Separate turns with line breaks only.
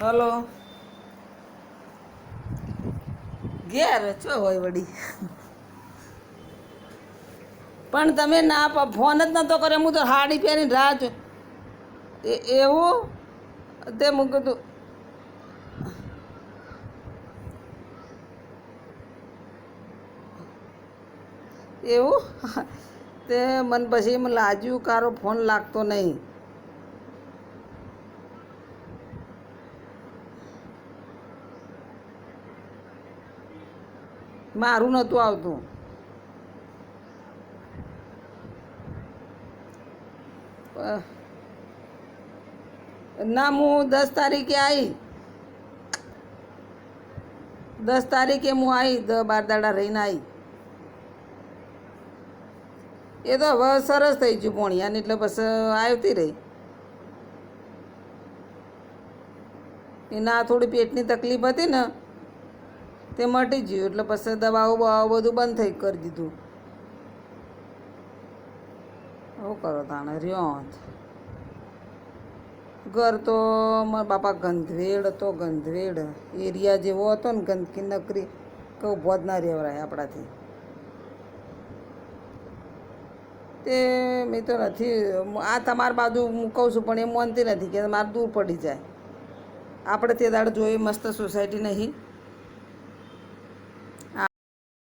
Hello. ઘેર ચો હોય વળી. પણ તમે ના ફોન જ નતો કર્યો. હું તો હાડી પહેરીને રાહ જો એવું તે મૂક્યું તું. એવું તે મને પછી એમ લાગ્યું કારો ફોન લાગતો નહીં. મારું નહોતું આવતું. ના હું 10 તારીખે આવી. 10 તારીખે હું આવી 10-12 દાડા રહીને આવી. એ તો હવે સરસ થઈ ગયું ભણ્યાને એટલે બસ આવતી રહી. એના થોડી પેટની તકલીફ હતી ને તે મટી ગયું એટલે પછી દવાઓ બવાઓ બધું બંધ થઈ કરી દીધું. શું કરો તાણે રહ્યો ઘર તો મારા બાપા ગંધવેડ હતો. ગંધવેડ એરિયા જેવો હતો ને ગંદકી નકરી કે ઊભો જ ના રહેવાય આપણાથી. તે મેં તો નથી આ તમારી બાજુ હું કહું છું પણ એ માનતી નથી કે મારે દૂર પડી જાય. આપણે તે દાડે જોઈએ મસ્ત સોસાયટી નહીં.